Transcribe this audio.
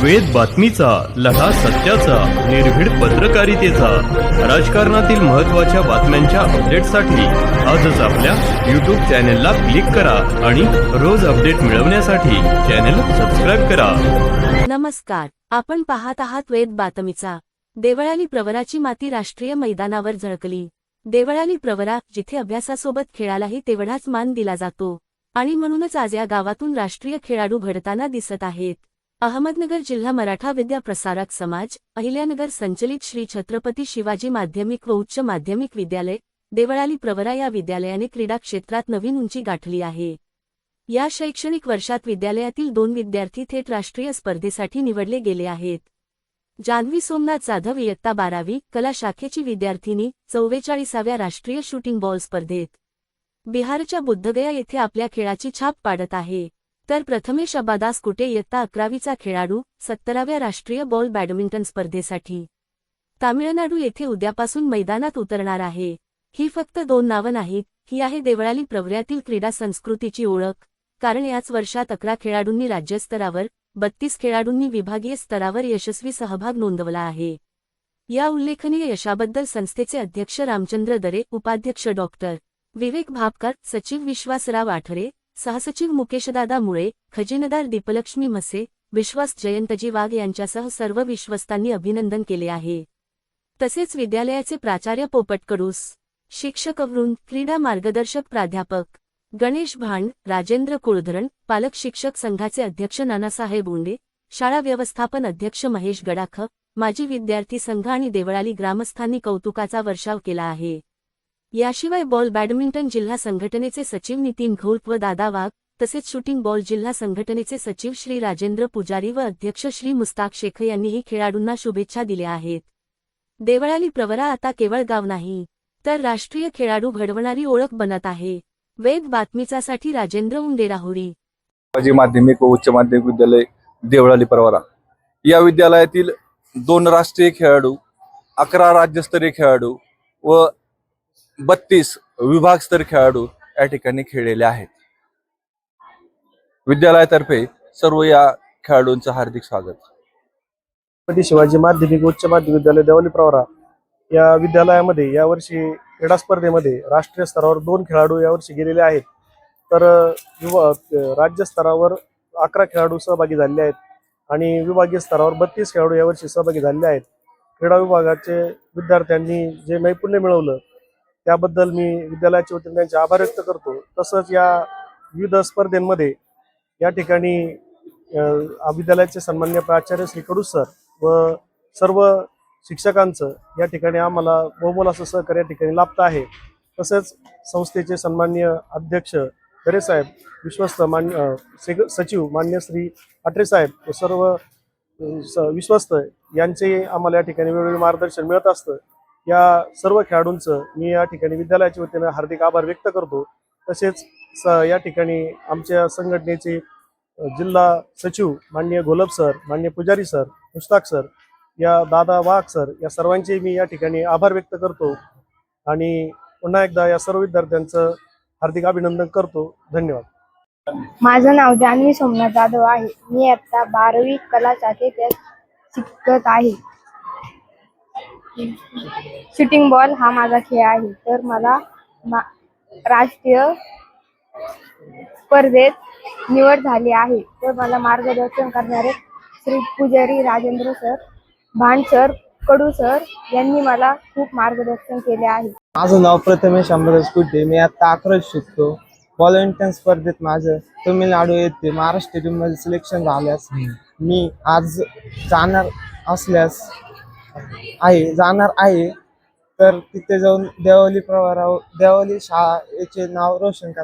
वेद बातमीचा, लढा सत्याचा, निर्भीड पत्रकारितेचा, राजकारणातील महत्त्वाच्या बातम्यांच्या अपडेटसाठी आजच आपल्या YouTube चॅनेलला क्लिक करा आणि रोज अपडेट मिळवण्यासाठी चॅनेल सबस्क्राइब करा. नमस्कार, आपण पाहत आहात वेद बातमीचा. देवळाली प्रवराची माती राष्ट्रीय मैदानावर झळकली. देवळाली प्रवरा, जिथे अभ्यासासोबत खेळालाही तेवढाच मान दिला जातो आणि म्हणूनच आज या गावातून राष्ट्रीय खेळाडू घडताना दिसत आहेत. अहमदनगर जिल्हा मराठा विद्या प्रसारक समाज, अहिल्यानगर संचलित श्री छत्रपती शिवाजी माध्यमिक व उच्च माध्यमिक विद्यालय, देवळाली प्रवरा या विद्यालयाने क्रीडा क्षेत्रात नवीन उंची गाठली आहे. या शैक्षणिक वर्षात विद्यालयातील 2 विद्यार्थी थेट राष्ट्रीय स्पर्धेसाठी निवडले गेले आहेत. जान्हवी सोमनाथ जाधव इयत्ता 12वी कला शाखेची विद्यार्थिनी 44व्या राष्ट्रीय शूटिंग बॉल स्पर्धेत बिहारच्या बुद्धगया येथे आपल्या खेळाची छाप पाडत आहे. तर प्रथमेश अब्बादास कुटे इयत्ता 11वीचा खेळाडू 17व्या राष्ट्रीय बॉल बॅडमिंटन स्पर्धेसाठी तामिळनाडू येथे उद्यापासून मैदानात उतरणार आहे. ही फक्त 2 नावं नाहीत, ही आहे देवळाली प्रवऱ्यातील क्रीडा संस्कृतीची ओळख. कारण याच वर्षात 11 खेळाडूंनी राज्यस्तरावर, 32 खेळाडूंनी विभागीय स्तरावर यशस्वी सहभाग नोंदवला आहे. या उल्लेखनीय यशाबद्दल संस्थेचे अध्यक्ष रामचंद्र दरे, उपाध्यक्ष डॉक्टर विवेक भापकर, सचिव विश्वासराव आठरे, सहसचिव मुकेशदादा मुळे, खजिनदार दीपलक्ष्मी म्हसे, विश्वास जयंतजी वाघ यांच्यासह सर्व विश्वस्तांनी अभिनंदन केले आहे. तसेच विद्यालयाचे प्राचार्य पोपट कडूस, शिक्षकवृंद, क्रीडा मार्गदर्शक प्राध्यापक गणेश भांड, राजेंद्र कुळधरण, पालक शिक्षक संघाचे अध्यक्ष नानासाहेब उंडे, शाळा व्यवस्थापन अध्यक्ष महेश गडाख, माजी विद्यार्थी संघ आणि देवळाली ग्रामस्थांनी कौतुकाचा वर्षाव केला आहे. याशिवाय बॉल बॅडमिंटन जिल्हा संघटनेचे सचिव नितीन घोलप व दादा वाघ, तसेच शूटिंग बॉल जिल्हा संघटनेचे सचिव श्री राजेंद्र पुजारी व अध्यक्ष श्री मुस्ताक शेख यांनीही खेळाडूंना शुभेच्छा दिल्या आहेत. देवळाली प्रवरा आता केवळ गाव नाही, तर राष्ट्रीय खेळाडू घडवणारी ओळख बनत आहे. वेद बातमीचासाठी राजेंद्र उंडे, राहुरी. शिवाजी माध्यमिक व उच्च माध्यमिक विद्यालय देवळाली प्रवरा या विद्यालयातील 2 राष्ट्रीय खेळाडू, 11 राज्यस्तरीय खेळाडू व 32 विभागस्तरीय खेळाडू या ठिकाणी खेळलेले आहेत. विद्यालयातर्फे सर्व या खेळाडूंचं हार्दिक स्वागत. छत्रपती शिवाजी माध्यमिक उच्च माध्यमिक विद्यालय देवळाली प्रवरा या विद्यालयामध्ये यावर्षी क्रीडा स्पर्धेमध्ये राष्ट्रीय स्तरावर 2 खेळाडू यावर्षी गेलेले आहेत. तर राज्य स्तरावर 11 खेळाडू सहभागी झालेले आहेत आणि विभागीय स्तरावर 32 खेळाडू यावर्षी सहभागी झालेले आहेत. क्रीडा विभागाचे विद्यार्थ्यांनी जे नैपुण्य मिळवलं त्याबद्दल मी विद्यालयाच्या वतीने त्यांचे आभार व्यक्त करतो. तसंच या विविध स्पर्धेमध्ये या ठिकाणी विद्यालयाचे सन्माननीय प्राचार्य श्री कडू सर व सर्व शिक्षकांचं या ठिकाणी आम्हाला बहुमोल असं सहकार्य या ठिकाणी लाभत आहे. तसेच संस्थेचे सन्माननीय अध्यक्ष दरे साहेब, विश्वस्त सचिव मान्य श्री आठरे साहेब व सर्व विश्वस्त यांचे आम्हाला या ठिकाणी वेगवेगळे मार्गदर्शन मिळत असतं. या सर्व खेळाडूंचं मी या ठिकाणी विद्यालयाच्या वतीनं हार्दिक आभार व्यक्त करतो. तसेच या ठिकाणी आमच्या संघटनेचे जिल्हा सचिव माननीय घोलप सर, माननीय पुजारी सर, मुस्ताक सर, या दादा वाघ सर, या सर्वांचे मी या ठिकाणी आभार व्यक्त करतो आणि पुन्हा एकदा या सर्व विद्यार्थ्यांचं हार्दिक अभिनंदन करतो. धन्यवाद. माझं नाव जान्हवी सोमनाथ जाधव आहे. मी आता 12वी कला शाखेत शिकत आहे. शूटिंग बॉल हा माझा खेळ आहे. तर मला राष्ट्रीय स्पर्धेत निवड झाली आहे. तर मला मार्गदर्शन करणारे श्री पुजारी राजेंद्र सर, भांड सर, कडू सर यांनी मला खूप मार्गदर्शन केले आहे. माझं नाव प्रथमेश अब्बादास कुटे. मी आता 11वीत शिकतो. बॅडमिंटन स्पर्धेत माझं तमिळनाडू येथे महाराष्ट्र टीममध्ये सिलेक्शन झाल्यास मी आज जाणार आहे. तर तिथे जाऊन देवळाली प्रवरा, देवळाली शाळा याचे नाव रोशन करणार.